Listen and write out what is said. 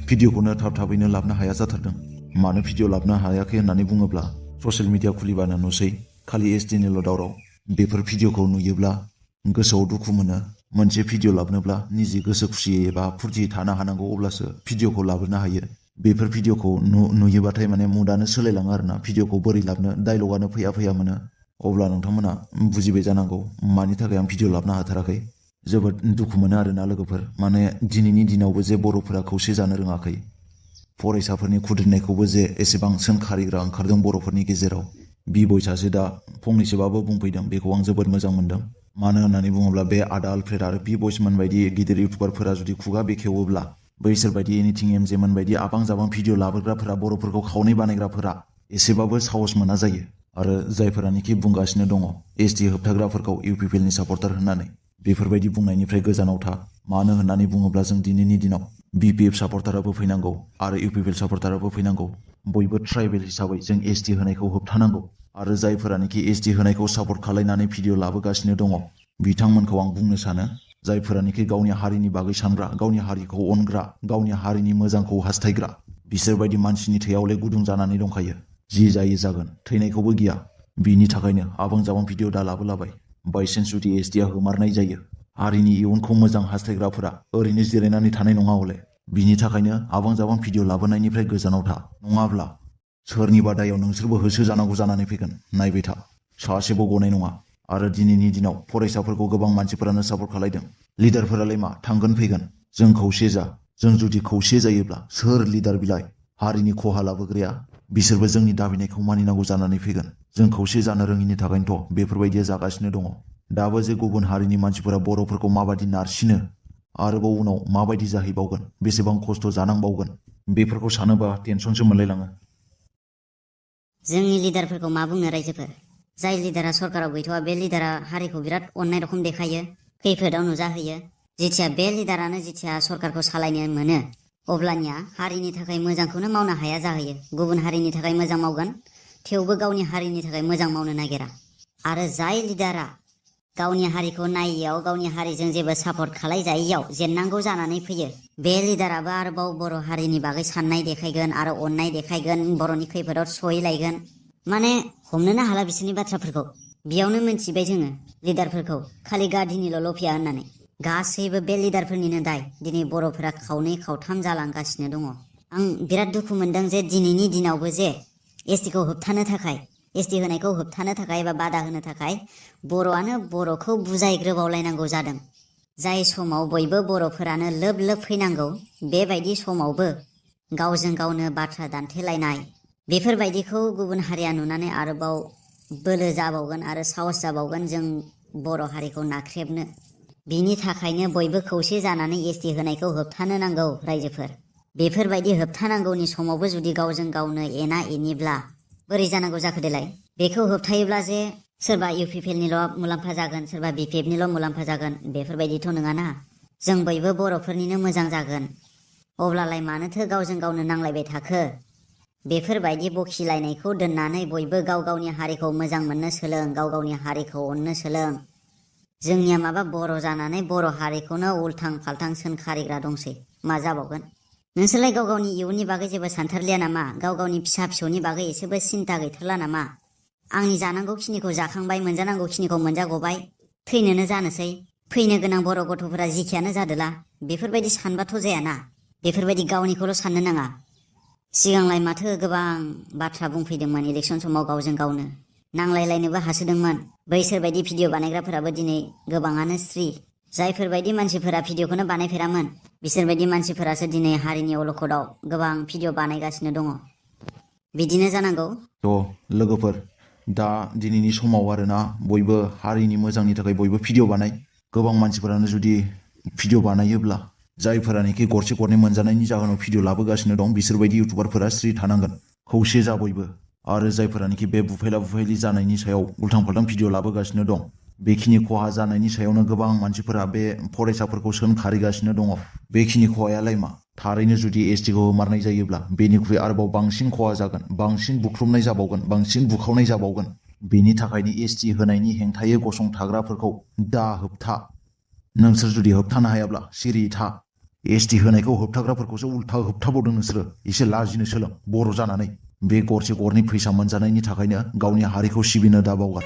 भिडिअखौनो थाबैनो लाबोनो हाया जाथारदों। मानो भिडिअ लाबोनो हायाखै होननानै बुङोब्ला ससियेल मिडिया खुलिबानो नुसै खालि एचडिनिल' दावराव। बेफोर भिडिअखौ नुयोब्ला गोसोआव दुखु मोनो। मोनसे भिडिअ लाबोनोब्ला निजे गोसो खुसियै एबा फुर्तियै थानो हानांगौ, अब्लासो भिडिअखौ लाबोनो हायो। बेफोर भिडिअखौ नुयोबाथाय माने मुडानो सोलायलाङो आरोना। भिडिअखौ बोरै लाबोनो, डायलगानो फैया मोनो। अब्ला नोंथांमोना बुजिबाय जानांगौ मानि थाखाय आं भिडिअ लाबोनो हाथाराखै। जोबोद दुखु मोनो आरोना लोगोफोर। माने दिनैनि दिनावबो जे बर'फोरा खौसे जानो रोङाखै, फरायसाफोरनि खुद्रिनायखौबो जे एसेबां सोंखारिग्रा ओंखारदों बर'फोरनि गेजेराव। बिबय सासे दा फंनैसोबाबो बुंफैदों, बेखौ आं जोबोद मोजां मोनदों। मानो होननानै बुङोब्ला बे आदा आलफ्रेड आरो बिबयसमोन बायदि गिदिर इउटुबारफोरा जुदि खुगा बेखेवोब्ला बैसोर बायदि एनिथिं एमजेमोन बायदि आबां जाबां भिडिअ लाबोग्राफोरा, बर'फोरखौ खावनै बानायग्राफोरा एसेबाबो साहस मोना जायो। आरो जायफोरानोखि बुंगासिनो दङ एसटि होबथाग्राफोरखौ इउपिपिएलनि सापर्टार होननानै, बेफोरबायदि बुंनायनिफ्राय गोजानाव था। मानो होननानै बुङोब्ला जों दिनैनि दिनाव बिपिएफ सापर्टाराबो फैनांगौ आरो इउपिपिएल सापर्टाराबो फैनांगौ। बयबो ट्राइबेल हिसाबै जों एसटि होनायखौ होबथानांगौ। आरो जायफोरानोखि एसटि होनायखौ सापर्ट खालायनानै भिडिअ लाबोगासिनो दङ, बिथांमोनखौ आं बुंनो सानो, जायफोरानोखि गावनि हारिनि बागै सानग्रा, गावनि हारिखौ अनग्रा, गावनि हारिनि मोजांखौ हास्थायग्रा, बिसोरबायदि मानसिनि थैयावलाय गुदुं जानानै दंखायो। जि जायो जागोन, थैनायखौबो गिया। बिनि थाखायनो आबां जाबां भिडिअ दा लाबोलाबाय। बायसेन्स जुदि एसटिआ होमारनाय जायो, हारिनि इयुनखौ मोजां हास्थायग्राफोरा ओरैनो जिरायनानै थानाय नङा हले। बिनि थाखायनो आबां जाबां भिडिअ लाबोनायनिफ्राय गोजानाव था। नङाब्ला सोरनिबा दायाव नोंसोरबो होसो जानांगौ जानानै फैगोन। नायबाय था, सासेबो गनाय नङा। आरो दिनैनि दिनाव फरायसाफोरखौ गोबां मानसिफोरानो सापर्ट खालायदों। लिडारफोरालाय मा थांगोन फैगोन, जों खौसे जा। जों जुदि खौसे जायोब्ला सोर लिडार बिलाय हारिनि खहा लाबोग्राया, बिसोरबो जोंनि दाबिनायखौ मानिनांगौ जानानै फैगोन। जों खौसे जानो रोङिनि थाखायनोथ' बेफोरबायदिया जागासिनो दङ। दाबो जे गुबुन हारिनि मानसिफोरा बर'फोरखौ माबादि नारसिनो, आरोबाव उनाव माबायदि जाहैबावगोन, बेसेबां खस्थ' जानांबावगोन, बेफोरखौ सानोबा टेनसनसो मोनलायलाङो। जोंनि लिडारफोरखौ मा बुंनो रायजोफोर। जाय लिडारा सरकाराव गैथ'वा, बे लिडारा हारिखौ बिराद अननाय रखम देखायो, खैफोदाव नुजाहैयो। जिथिया बे लिडारानो जिथिया सरकारखौ सालायनो मोनो, अब्लानिया हारिनि थाखाय मोजांखौनो मावनो हाया जाहैयो। गुबुन हारिनि थाखाय मोजां मावगोन, थेवबो गावनि हारिनि थाखाय मोजां मावनो नागिरा। आरो जाय लिडारा गावनि हारिखौ नायैयाव, गावनि हारिजों जेबो सापर्ट खालायजायैयाव जेननांगौ जानानै फैयो, बे लिडाराबो आरोबाव बर' हारिनि बागै साननाय देखायगोन आरो अननाय देखायगोन, बर'नि खैफोदाव सहैलायगोन। माने हमनोनो हाला बिसोरनि बाथ्राफोरखौ। बेयावनो मिन्थिबाय जोङो लिडारफोरखौ खालि गादिनिल' लफिया होननानै। गासैबो बे लिडारफोरनिनो दाय दिनै बर'फोरा खावनै खावथाम जालांगासिनो दङ। आं बिराद दुखु मोनदों जे दिनैनि दिनावबो जे एसटिखौ होबथानो थाखाय, एसटि होनायखौ होबथानो थाखाय एबा बादा होनो थाखाय बर'आनो बर'खौ बुजायग्रोबावलायनांगौ जादों। जाय समाव बयबो बर'फोरानो लोब लोब फैनांगौ, बेबायदि समावबो गावजों गावनो बाथ्रा दान्थेलायनाय, बेफोरबायदिखौ गुबुन हारिया नुनानै आरोबाव बोलो जाबावगोन आरो साहस जाबावगोन जों बर' हारिखौ नाख्रेबनो। बिनि थाखायनो बयबो खौसे जानानै एसटि होनायखौ होबथानो नांगौ रायजोफोर। बेफोरबायदि होबथानांगौनि समावबो जुदि गावजों गावनो एना एनिब्ला बोरै जानांगौ जाखो देलाय। बेखौ होबथायोब्ला जे सोरबा इउपिपिएलनिल' मुलाम्फा जागोन, सोरबा बिपिएफनिल' मुलाम्फा जागोन, बेफोरबायदिथ' नङाना। जों बयबो बर'फोरनिनो मोजां जागोन। अब्लालाय मानोथो गावजों गावनो नांलायबाय थाखो। बेफोरबायदि बखिलायनायखौ दोननानै बयबो गाव गावनि हारिखौ मोजां मोननो सोलों, गाव गावनि हारिखौ अननो सोलों। जोंनिया माबा बर' जानानै बर' हारिखौनो उल्थां फाल्थां सोंखारिग्रा दंसै। मा जाबावगोन। नोंसोरलाय गाव गावनि इयुननि बागै जेबो सानथारलिया नामा? गाव गावनि फिसा फिसौनि बागै एसेबो सिन्था गैथारला नामा? आंनि जानांगौ खिनिखौ जाखांबाय, मोनजानांगौ खिनिखौ मोनजागबाय, थैनोनो जानोसै। फैनो गोनां बर' गथ'फोरा जिखियानो जादोला, बेफोरबायदि सानबाथ' जायाना। बेफोरबायदि गावनिखौल' साननो नाङा। सिगांलाय माथो गोबां बाथ्रा बुंफैदोंमोन इलेक्सन समाव गावजों गावनो। नांलायलायनोबो हासोदोंमोन। बैसोरबायदि भिडिअ बानायग्राफोराबो दिनै गोबाङानो स्रि। जायफोरबायदि मानसिफोरा भिडिअखौनो बानायफेरामोन, बिसोरबायदि मानसिफोरासो दिनै हारिनि अलखदाव गोबां भिडिअ बानायगासिनो दङ। बिदिनो जानांगौ। लोगोफोर, दा दिनैनि समाव आरोना, बयबो हारिनि मोजांनि थाखाय बयबो भिडिअ बानाय। गोबां मानसिफोरानो जुदि भिडिअ बानायोब्ला, जायफोरानोखि गरसे गरनै मोनजानायनि जाहोनाव भिडिअ लाबोगासिनो दं, बिसोरबायदि इउटुबारफोरा स्रि थानांगोन। खौसे जा बयबो। आरो जायफोरानोखि बे बुफायला बुफायलि जानायनि सायाव उल्थां फाल्थां भिडिअ लाबोगासिनो दं, बेखिनि खहा जानायनि सायावनो गोबां मानसिफोरा बे फरायसाफोरखौ सोंखारिगासिनो दङ। बेखिनि खहायालाय मा? थारैनो जुदि एसटिखौ होमारनाय जायोब्ला बेनिख्रुइ आरोबाव बांसिन खहा जागोन, बांसिन बुख्रुबनाय जाबावगोन, बांसिन बुखावनाय जाबावगोन। बेनि थाखायनो एसटि होनायनि हेंथायै गसंथाग्राफोरखौ दा होबथा। नोंसोर जुदि होबथानो हायाब्ला सिरि था। एसटि होनायखौ होबथाग्राफोरखौसो उल्था होबथाबावदों नोंसोरो। एसे लाजिनो सोलों बर' जानानै। बे गरसे गरनै फैसा मोनजानायनि थाखायनो गावनि हारिखौ सिबिनो दाबावगार।